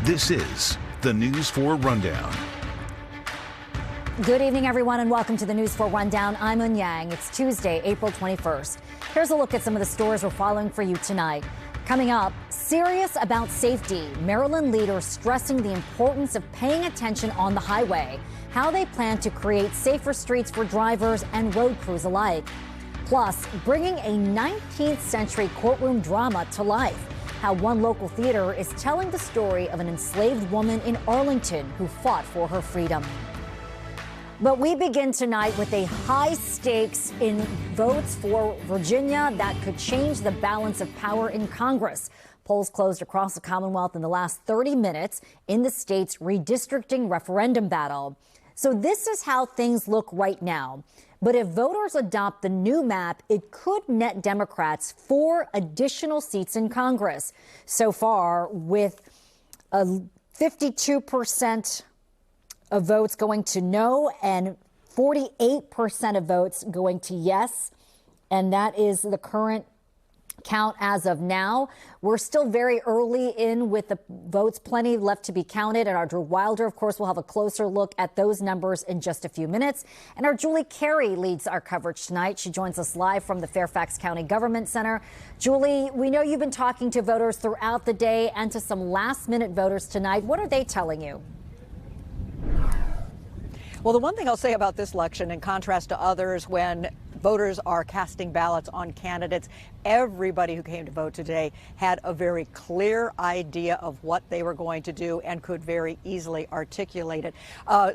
This is the News 4 Rundown. Good evening, everyone, and welcome to the News 4 Rundown. I'm Un Yang. It's Tuesday, April 21st. Here's a look at some of the stories we're following for you tonight. Coming up, serious about safety. Maryland leaders stressing the importance of paying attention on the highway, how they plan to create safer streets for drivers and road crews alike. Plus, bringing a 19th century courtroom drama to life. How one local theater is telling the story of an enslaved woman in Arlington who fought for her freedom. But we begin tonight with a high stakes in votes for Virginia that could change the balance of power in Congress. Polls closed across the Commonwealth in the last 30 minutes in the state's redistricting referendum battle. So this is how things look right now. But if voters adopt the new map, it could net Democrats 4 additional seats in Congress. So far, with 52% of votes going to no and 48% of votes going to yes. And that is the current count as of now. We're still very early in with the votes, plenty left to be counted. And our Drew Wilder, of course, will have a closer look at those numbers in just a few minutes. And our Julie Carey leads our coverage tonight. She joins us live from the Fairfax County Government Center. Julie, we know you've been talking to voters throughout the day and to some last-minute voters tonight. What are they telling you? Well, the one thing I'll say about this election, in contrast to others, when voters are casting ballots on candidates, everybody who came to vote today had a very clear idea of what they were going to do and could very easily articulate it.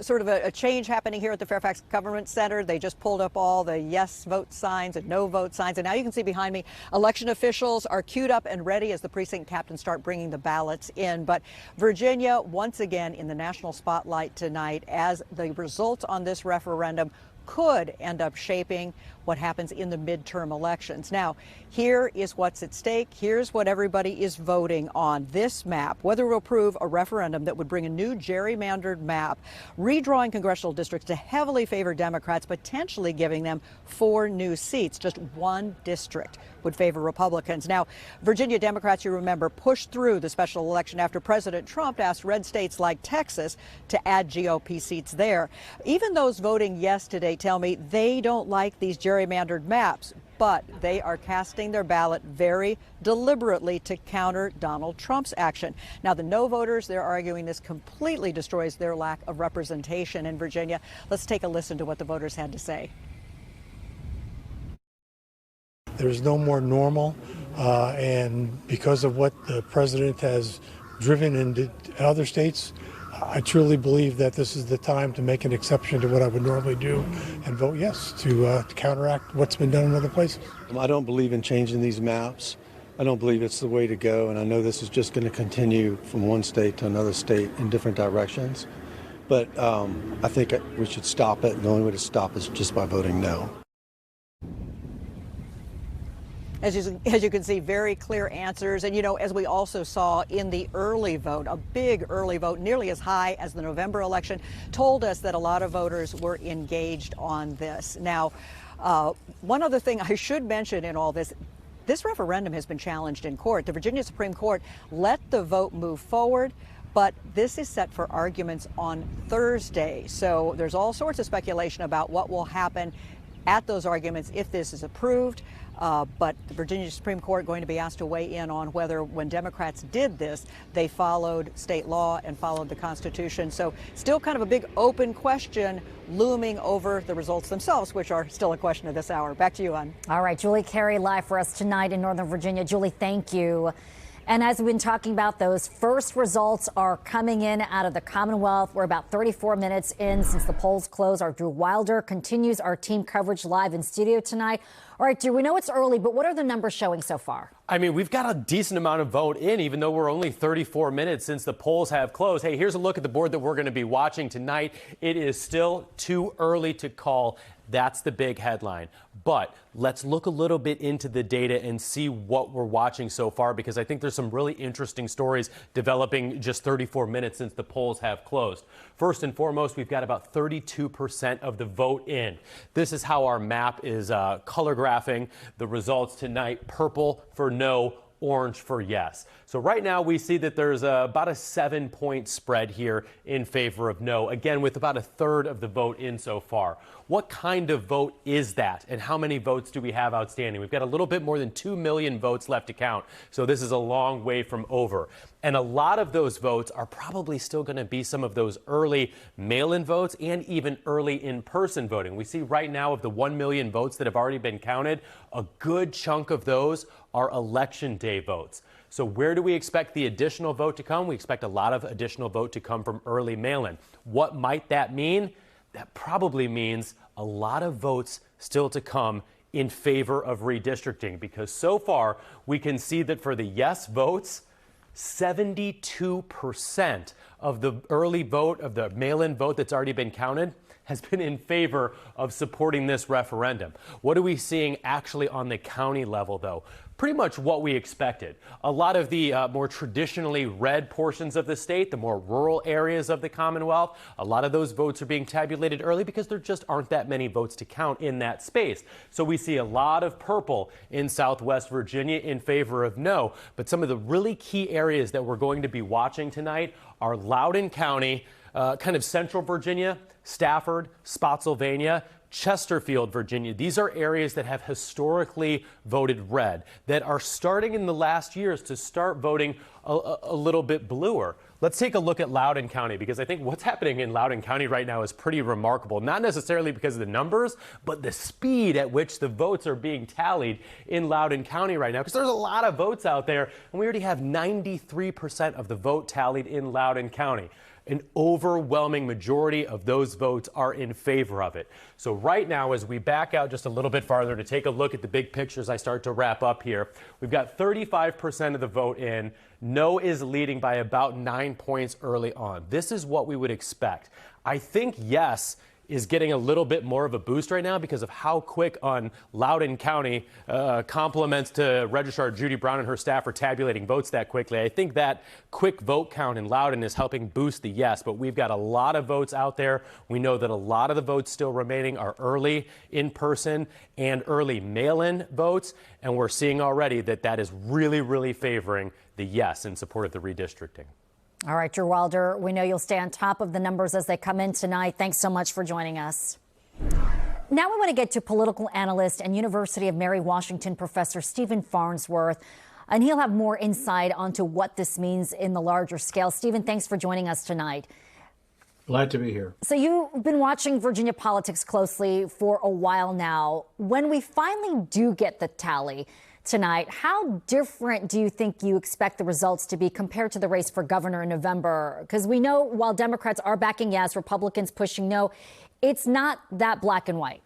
Sort of a change happening here at the Fairfax Government Center. They just pulled up all the yes vote signs and no vote signs. And now you can see behind me, election officials are queued up and ready as the precinct captains start bringing the ballots in. But Virginia, once again, in the national spotlight tonight as the results on this referendum could end up shaping what happens in the midterm elections. Now, here is what's at stake. Here's what everybody is voting on. This map, whether it will approve a referendum that would bring a new gerrymandered map, redrawing congressional districts to heavily favor Democrats, potentially giving them 4 new seats. Just one district would favor Republicans. Now, Virginia Democrats, you remember, pushed through the special election after President Trump asked red states like Texas to add GOP seats there. Even those voting yes today tell me they don't like these gerrymandered maps, but they are casting their ballot very deliberately to counter Donald Trump's action. Now, the no voters, they're arguing this completely destroys their lack of representation in Virginia. Let's take a listen to what the voters had to say. There's no more normal, and because of what the president has driven into other states, I truly believe that this is the time to make an exception to what I would normally do and vote yes to counteract what's been done in other places. I don't believe in changing these maps. I don't believe it's the way to go, and I know this is just going to continue from one state to another state in different directions. But I think we should stop it, and the only way to stop is just by voting no. As you can see, very clear answers. And, you know, as we also saw in the early vote, a big early vote, nearly as high as the November election, told us that a lot of voters were engaged on this. Now, one other thing I should mention in all this, this referendum has been challenged in court. The Virginia Supreme Court let the vote move forward, but this is set for arguments on Thursday. So there's all sorts of speculation about what will happen at those arguments if this is approved. But the Virginia Supreme Court going to be asked to weigh in on whether when Democrats did this, they followed state law and followed the Constitution. So still kind of a big open question looming over the results themselves, which are still a question of this hour. Back to you, Ann. All right, Julie Carey live for us tonight in Northern Virginia. Julie, thank you. And as we've been talking about, those first results are coming in out of the Commonwealth. We're about 34 minutes in since the polls closed. Our Drew Wilder continues our team coverage live in studio tonight. All right, Drew, we know it's early, but what are the numbers showing so far? I mean, we've got a decent amount of vote in, even though we're only 34 minutes since the polls have closed. Hey, here's a look at the board that we're going to be watching tonight. It is still too early to call. That's the big headline. But let's look a little bit into the data and see what we're watching so far, because I think there's some really interesting stories developing just 34 minutes since the polls have closed. First and foremost, we've got about 32% of the vote in. This is how our map is color graphing the results tonight. Purple for no, orange for yes. So right now we see that there's about a 7-point spread here in favor of no, again with about a third of the vote in so far. What kind of vote is that, and how many votes do we have outstanding? We've got a little bit more than 2 million votes left to count, so this is a long way from over. And a lot of those votes are probably still going to be some of those early mail-in votes and even early in-person voting. We see right now of the 1 million votes that have already been counted, a good chunk of those are election day votes. So where do we expect the additional vote to come? We expect a lot of additional vote to come from early mail-in. What might that mean? That probably means a lot of votes still to come in favor of redistricting, because so far we can see that for the yes votes, 72% of the early vote, of the mail-in vote that's already been counted, has been in favor of supporting this referendum. What are we seeing actually on the county level, though? Pretty much what we expected. A lot of the more traditionally red portions of the state, the more rural areas of the Commonwealth, a lot of those votes are being tabulated early because there just aren't that many votes to count in that space. So we see a lot of purple in Southwest Virginia in favor of no. But some of the really key areas that we're going to be watching tonight are Loudoun County, kind of central Virginia, Stafford, Spotsylvania, Chesterfield, Virginia. These are areas that have historically voted red, that are starting in the last years to start voting a little bit bluer. Let's take a look at Loudoun County, because I think what's happening in Loudoun County right now is pretty remarkable. Not necessarily because of the numbers, but the speed at which the votes are being tallied in Loudoun County right now, because there's a lot of votes out there, and we already have 93% of the vote tallied in Loudoun County. An overwhelming majority of those votes are in favor of it. So right now, as we back out just a little bit farther to take a look at the big pictures, I start to wrap up here. We've got 35% of the vote in. No is leading by about 9 points early on. This is what we would expect. I think yes is getting a little bit more of a boost right now because of how quick on Loudoun County, compliments to Registrar Judy Brown and her staff for tabulating votes that quickly. I think that quick vote count in Loudoun is helping boost the yes, but we've got a lot of votes out there. We know that a lot of the votes still remaining are early in-person and early mail-in votes, and we're seeing already that that is really, really favoring the yes in support of the redistricting. All right, Drew Wilder, we know you'll stay on top of the numbers as they come in tonight. Thanks so much for joining us. Now we want to get to political analyst and University of Mary Washington professor Stephen Farnsworth, and he'll have more insight onto what this means in the larger scale. Stephen, thanks for joining us tonight. Glad to be here. So you've been watching Virginia politics closely for a while now. When we finally do get the tally tonight, how different do you think you expect the results to be compared to the race for governor in November? Because we know while Democrats are backing yes, Republicans pushing no, it's not that black and white.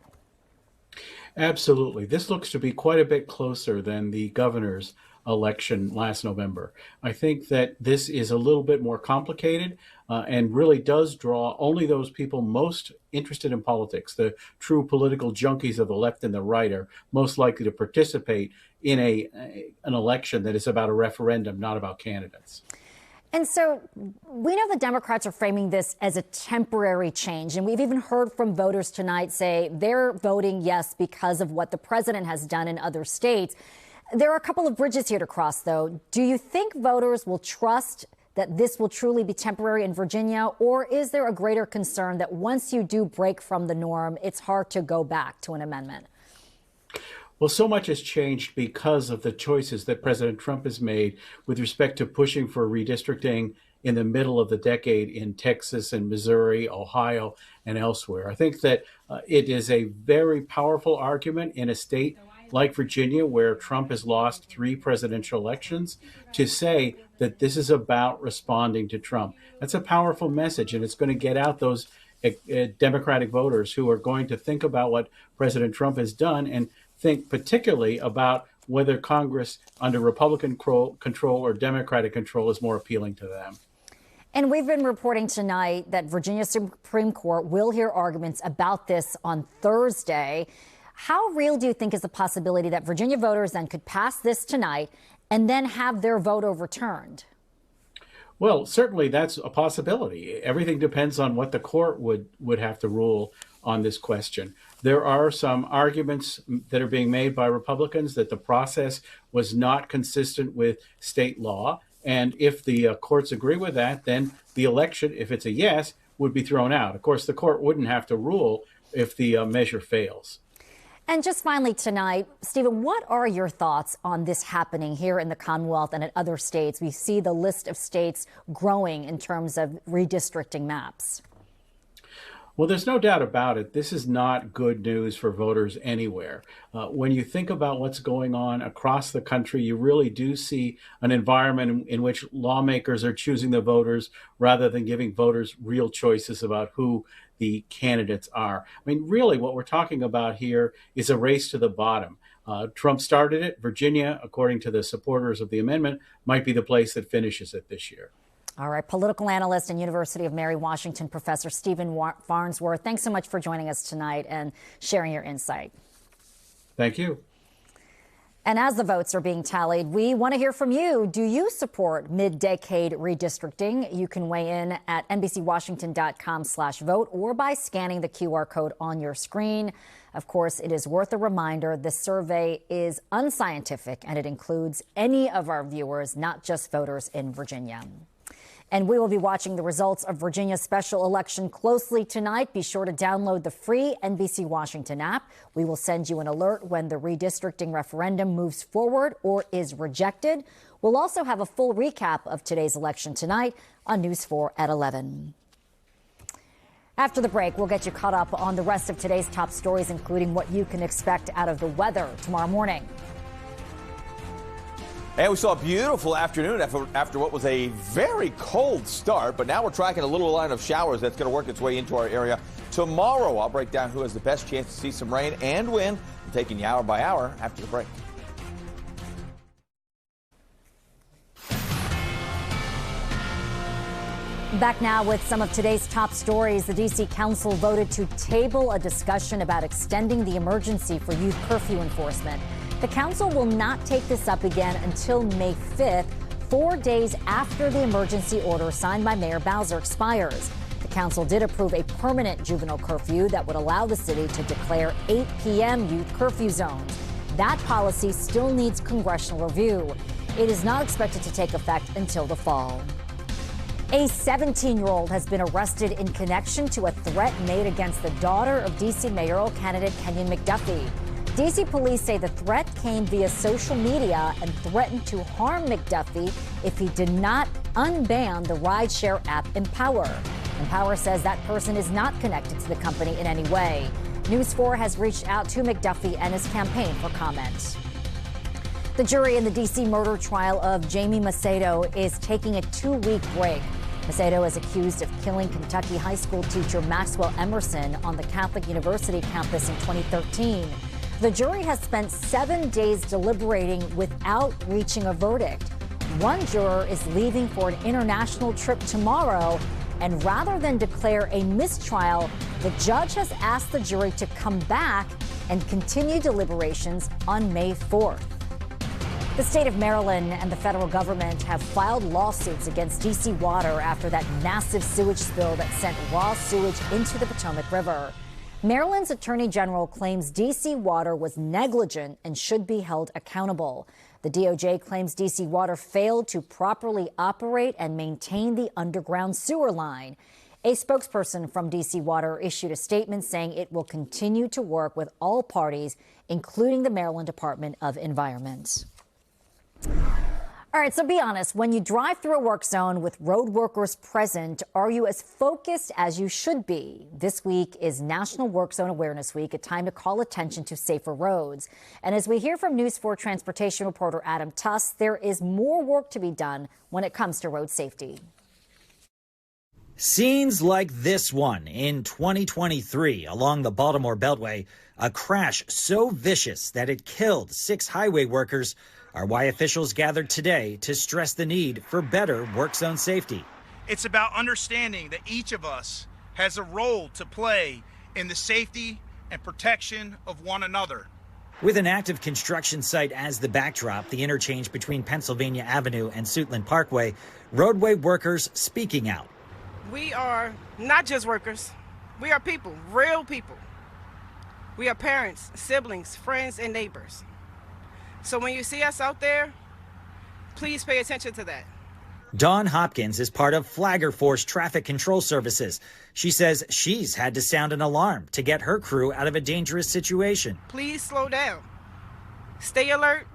Absolutely. This looks to be quite a bit closer than the governor's election last November. I think that this is a little bit more complicated and really does draw only those people most interested in politics. The true political junkies of the left and the right are most likely to participate in an election that is about a referendum, not about candidates. And so we know the Democrats are framing this as a temporary change. And we've even heard from voters tonight say they're voting yes because of what the president has done in other states. There are a couple of bridges here to cross, though. Do you think voters will trust that this will truly be temporary in Virginia, or is there a greater concern that once you do break from the norm, it's hard to go back to an amendment? Well, so much has changed because of the choices that President Trump has made with respect to pushing for redistricting in the middle of the decade in Texas and Missouri, Ohio, and elsewhere. I think that it is a very powerful argument in a state like Virginia, where Trump has lost 3 presidential elections, to say that this is about responding to Trump. That's a powerful message, and it's going to get out those Democratic voters who are going to think about what President Trump has done and think particularly about whether Congress under Republican control or Democratic control is more appealing to them. And we've been reporting tonight that Virginia Supreme Court will hear arguments about this on Thursday. How real do you think is the possibility that Virginia voters then could pass this tonight and then have their vote overturned? Well, certainly that's a possibility. Everything depends on what the court would have to rule on this question. There are some arguments that are being made by Republicans that the process was not consistent with state law. And if the courts agree with that, then the election, if it's a yes, would be thrown out. Of course, the court wouldn't have to rule if the measure fails. And just finally tonight, Stephen, what are your thoughts on this happening here in the Commonwealth and in other states? We see the list of states growing in terms of redistricting maps. Well, there's no doubt about it. This is not good news for voters anywhere. When you think about what's going on across the country, you really do see an environment in which lawmakers are choosing the voters rather than giving voters real choices about who the candidates are. I mean, really, what we're talking about here is a race to the bottom. Trump started it. Virginia, according to the supporters of the amendment, might be the place that finishes it this year. All right. Political analyst and University of Mary Washington professor Stephen Farnsworth, thanks so much for joining us tonight and sharing your insight. Thank you. And as the votes are being tallied, we want to hear from you. Do you support mid-decade redistricting? You can weigh in at NBCWashington.com/vote or by scanning the QR code on your screen. Of course, it is worth a reminder this survey is unscientific and it includes any of our viewers, not just voters in Virginia. And we will be watching the results of Virginia's special election closely tonight. Be sure to download the free NBC Washington app. We will send you an alert when the redistricting referendum moves forward or is rejected. We'll also have a full recap of today's election tonight on News 4 at 11. After the break, we'll get you caught up on the rest of today's top stories, including what you can expect out of the weather tomorrow morning. And we saw a beautiful afternoon after what was a very cold start, but now we're tracking a little line of showers that's going to work its way into our area tomorrow. I'll break down who has the best chance to see some rain and wind. I'm taking you hour by hour after the break. Back now with some of today's top stories. The D.C. Council voted to table a discussion about extending the emergency for youth curfew enforcement. The council will not take this up again until May 5th, 4 days after the emergency order signed by Mayor Bowser expires. The council did approve a permanent juvenile curfew that would allow the city to declare 8 p.m. youth curfew zones. That policy still needs congressional review. It is not expected to take effect until the fall. A 17-year-old has been arrested in connection to a threat made against the daughter of D.C. mayoral candidate Kenyon McDuffie. D.C. police say the threat came via social media and threatened to harm McDuffie if he did not unban the rideshare app Empower. Empower says that person is not connected to the company in any way. News 4 has reached out to McDuffie and his campaign for comment. The jury in the D.C. murder trial of Jamie Macedo is taking a 2-week break. Macedo is accused of killing Kentucky high school teacher Maxwell Emerson on the Catholic University campus in 2013. The jury has spent 7 days deliberating without reaching a verdict. One juror is leaving for an international trip tomorrow, and rather than declare a mistrial, the judge has asked the jury to come back and continue deliberations on May 4th. The state of Maryland and the federal government have filed lawsuits against D.C. Water after that massive sewage spill that sent raw sewage into the Potomac River. Maryland's Attorney General claims D.C. Water was negligent and should be held accountable. The DOJ claims D.C. Water failed to properly operate and maintain the underground sewer line. A spokesperson from D.C. Water issued a statement saying it will continue to work with all parties, including the Maryland Department of Environment. All right, so be honest, when you drive through a work zone with road workers present, are you as focused as you should be? This week is National Work Zone Awareness Week, a time to call attention to safer roads. And as we hear from News 4 transportation reporter Adam Tuss, there is more work to be done when it comes to road safety. Scenes like this one in 2023 along the Baltimore Beltway, a crash so vicious that it killed 6 highway workers, are why officials gathered today to stress the need for better work zone safety. It's about understanding that each of us has a role to play in the safety and protection of one another. With an active construction site as the backdrop, the interchange between Pennsylvania Avenue and Suitland Parkway, roadway workers speaking out. We are not just workers. We are people, real people. We are parents, siblings, friends, and neighbors. So when you see us out there, please pay attention to that. Dawn Hopkins is part of Flagger Force Traffic Control Services. She says she's had to sound an alarm to get her crew out of a dangerous situation. Please slow down, stay alert,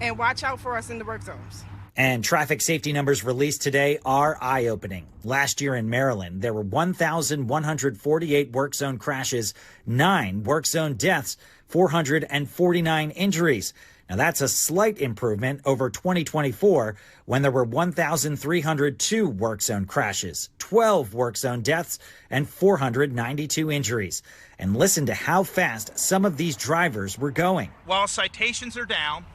and watch out for us in the work zones. And traffic safety numbers released today are eye-opening. Last year in Maryland, there were 1,148 work zone crashes, 9 work zone deaths, 449 injuries. Now, that's a slight improvement over 2024, when there were 1,302 work zone crashes, 12 work zone deaths, and 492 injuries. And listen to how fast some of these drivers were going. While citations are down,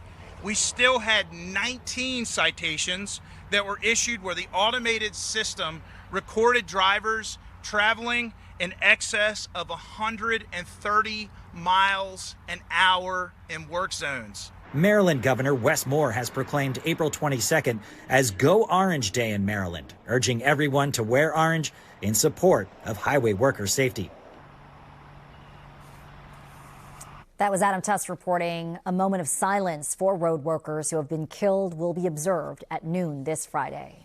we still had 19 citations that were issued where the automated system recorded drivers traveling in excess of 130 miles an hour in work zones. Maryland Governor Wes Moore has proclaimed April 22nd as Go Orange Day in Maryland, urging everyone to wear orange in support of highway worker safety. That was Adam Tuss reporting. A moment of silence for road workers who have been killed will be observed at noon this Friday.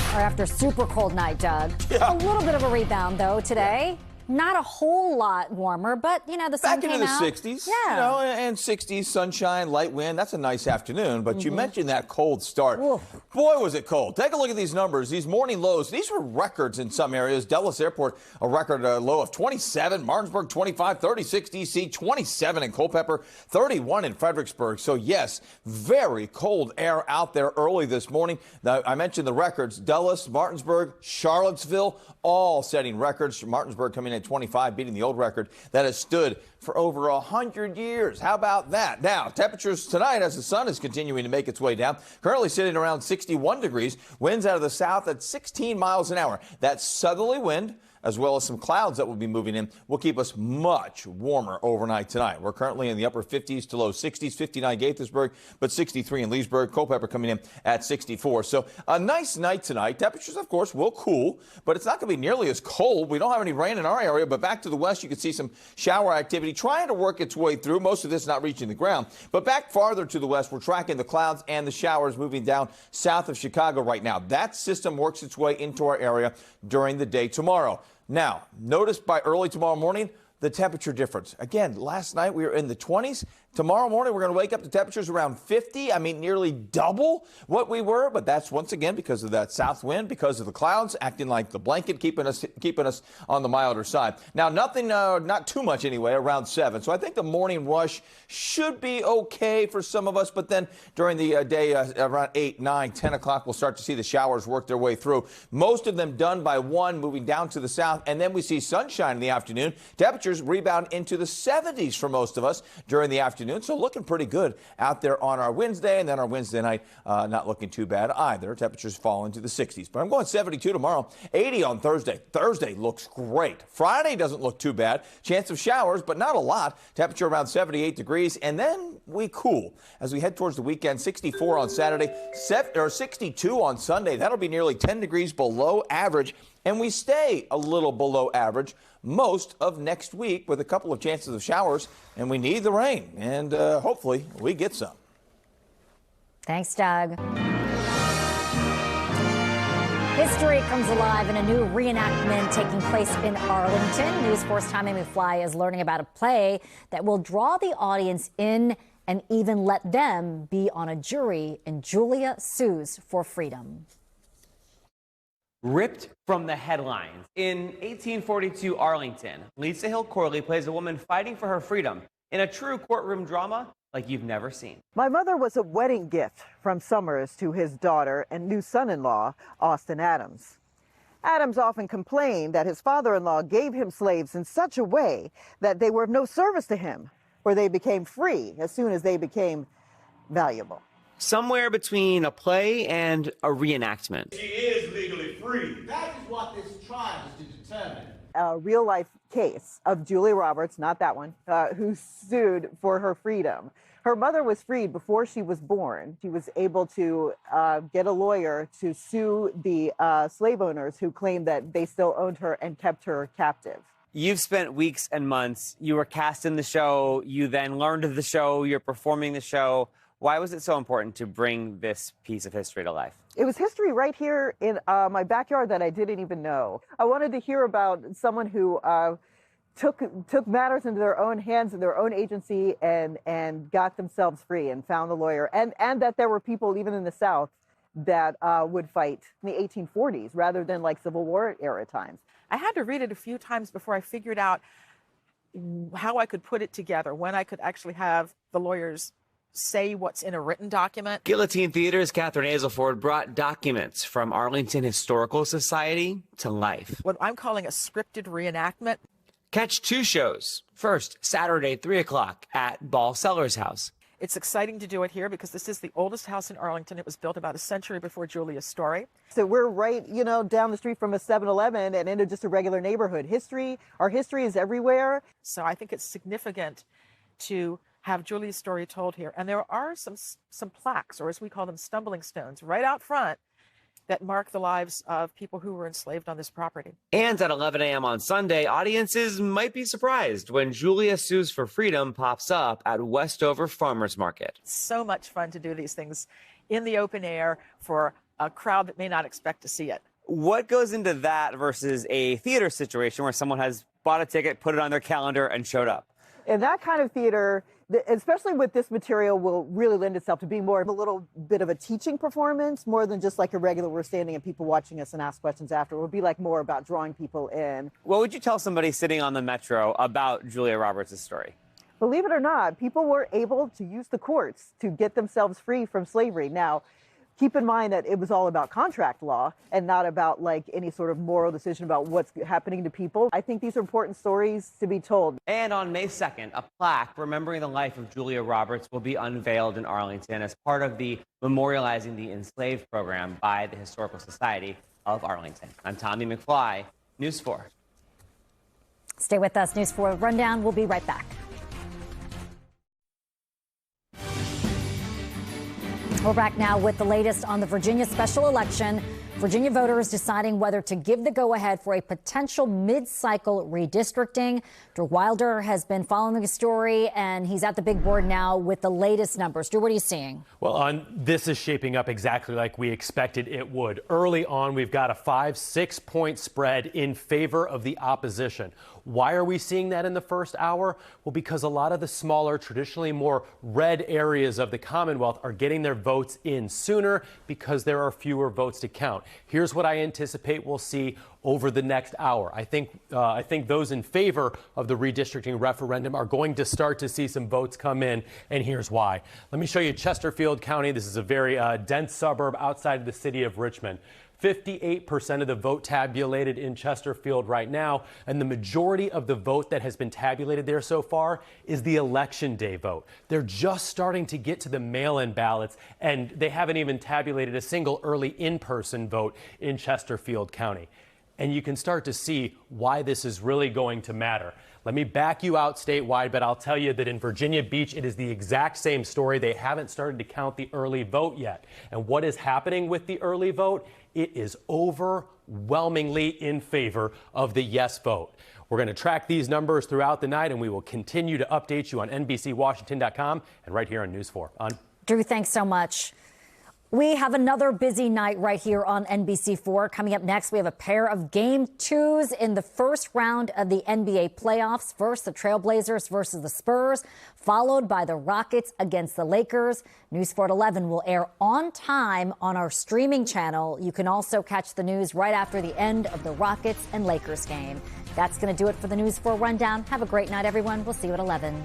All right, after a super cold night, Doug. Yeah. A little bit of a rebound, though, today. Not a whole lot warmer, but, you know, the sun Back into came the out. 60s, Yeah. you know, and 60s, sunshine, light wind. That's a nice afternoon. But you mentioned that cold start. Oof. Boy, was it cold. Take a look at these numbers. These morning lows, these were records in some areas. Dulles Airport, a record low of 27. Martinsburg, 25. 36 D.C., 27 in Culpeper, 31 in Fredericksburg. So, yes, very cold air out there early this morning. Now, I mentioned the records. Dulles, Martinsburg, Charlottesville, all setting records. Martinsburg coming in at 25, beating the old record that has stood for over 100 years. How about that? Now, temperatures tonight as the sun is continuing to make its way down. Currently sitting around 61 degrees. Winds out of the south at 16 miles an hour. That southerly wind, as well as some clouds that will be moving in, will keep us much warmer overnight tonight. We're currently in the upper 50s to low 60s, 59 Gaithersburg, but 63 in Leesburg. Culpeper coming in at 64. So a nice night tonight. Temperatures, of course, will cool, but it's not going to be nearly as cold. We don't have any rain in our area, but back to the west, you can see some shower activity trying to work its way through. Most of this not reaching the ground. But back farther to the west, we're tracking the clouds and the showers moving down south of Chicago right now. That system works its way into our area during the day tomorrow. Now, notice by early tomorrow morning, the temperature difference. Again, last night we were in the 20s. Tomorrow morning, we're going to wake up to temperatures around 50. I mean, nearly double what we were. But that's once again because of that south wind, because of the clouds acting like the blanket, keeping us on the milder side. Now, nothing, not too much anyway, around 7. So I think the morning rush should be okay for some of us. But then during the day, around 8, 9, 10 o'clock, we'll start to see the showers work their way through. Most of them done by 1, moving down to the south. And then we see sunshine in the afternoon. Temperatures rebound into the 70s for most of us during the afternoon. So looking pretty good out there on our Wednesday, and then our Wednesday night not looking too bad either. Temperatures fall into the 60s. But I'm going 72 tomorrow, 80 on Thursday. Thursday looks great. Friday doesn't look too bad. Chance of showers, but not a lot. Temperature around 78 degrees, and then we cool as we head towards the weekend. 64 on Saturday, 62 on Sunday. That'll be nearly 10 degrees below average, and we stay a little below average most of next week with a couple of chances of showers, and we need the rain, and hopefully we get some. Thanks, Doug. History comes alive in a new reenactment taking place in Arlington. News 4's Tommy McFly is learning about a play that will draw the audience in and even let them be on a jury in Julia Sue's for Freedom. Ripped from the headlines. In 1842 Arlington, Lisa Hill Corley plays a woman fighting for her freedom in a true courtroom drama like you've never seen. My mother was a wedding gift from Summers to his daughter and new son-in-law, Austin Adams. Adams often complained that his father-in-law gave him slaves in such a way that they were of no service to him, where they became free as soon as they became valuable. Somewhere between a play and a reenactment. She is legally free. That is what this trial is to determine. a real-life case of Julia Roberts, not that one, who sued for her freedom. Her mother was freed before she was born. She was able to get a lawyer to sue the slave owners who claimed that they still owned her and kept her captive. You've spent weeks and months. You were cast in the show. You then learned of the show. You're performing the show. Why was it so important to bring this piece of history to life? It was history right here in my backyard that I didn't even know. I wanted to hear about someone who took matters into their own hands and their own agency and got themselves free and found a lawyer. And that there were people even in the South that would fight in the 1840s rather than like Civil War era times. I had to read it a few times before I figured out how I could put it together, when I could actually have the lawyers say what's in a written document. Guillotine Theater's Catherine Azelford brought documents from Arlington Historical Society to life. What I'm calling a scripted reenactment. Catch 2 shows. First, Saturday, 3 o'clock at Ball Sellers House. It's exciting to do it here because this is the oldest house in Arlington. It was built about a century before Julia's story. So we're right, down the street from a 7-Eleven and into just a regular neighborhood. Our history is everywhere. So I think it's significant to have Julia's story told here. And there are some plaques, or as we call them, stumbling stones, right out front that mark the lives of people who were enslaved on this property. And at 11 a.m. on Sunday, audiences might be surprised when Julia Sues for Freedom pops up at Westover Farmers Market. So much fun to do these things in the open air for a crowd that may not expect to see it. What goes into that versus a theater situation where someone has bought a ticket, put it on their calendar, and showed up? In that kind of theater, especially with this material, will really lend itself to being more of a little bit of a teaching performance, more than just like a regular we're standing and people watching us and ask questions after. It would be like more about drawing people in. What would you tell somebody sitting on the Metro about Julia Roberts' story? Believe it or not, people were able to use the courts to get themselves free from slavery. Now, keep in mind that it was all about contract law and not about like any sort of moral decision about what's happening to people. I think these are important stories to be told. And on May 2nd, a plaque remembering the life of Julia Roberts will be unveiled in Arlington as part of the Memorializing the Enslaved program by the Historical Society of Arlington. I'm Tommy McFly, News 4. Stay with us. News 4 Rundown. We'll be right back. We're back now with the latest on the Virginia special election. Virginia voters deciding whether to give the go-ahead for a potential mid-cycle redistricting. Drew Wilder has been following the story, and he's at the big board now with the latest numbers. Drew, what are you seeing? Well, this is shaping up exactly like we expected it would. Early on, we've got a 5-6 point spread in favor of the opposition. Why are we seeing that in the first hour? Well, because a lot of the smaller, traditionally more red areas of the Commonwealth are getting their votes in sooner because there are fewer votes to count. Here's what I anticipate we'll see over the next hour. I think those in favor of the redistricting referendum are going to start to see some votes come in, and here's why. Let me show you Chesterfield County. This is a very dense suburb outside of the city of Richmond. 58% of the vote tabulated in Chesterfield right now, and the majority of the vote that has been tabulated there so far is the election day vote. They're just starting to get to the mail-in ballots, and they haven't even tabulated a single early in-person vote in Chesterfield County. And you can start to see why this is really going to matter. Let me back you out statewide, but I'll tell you that in Virginia Beach, it is the exact same story. They haven't started to count the early vote yet. And what is happening with the early vote? It is overwhelmingly in favor of the yes vote. We're going to track these numbers throughout the night, and we will continue to update you on NBCWashington.com and right here on News 4. Drew, thanks so much. We have another busy night right here on NBC4. Coming up next, we have a pair of Game 2s in the first round of the NBA playoffs. First, the Trailblazers versus the Spurs, followed by the Rockets against the Lakers. News 4 at 11 will air on time on our streaming channel. You can also catch the news right after the end of the Rockets and Lakers game. That's going to do it for the News 4 Rundown. Have a great night, everyone. We'll see you at 11.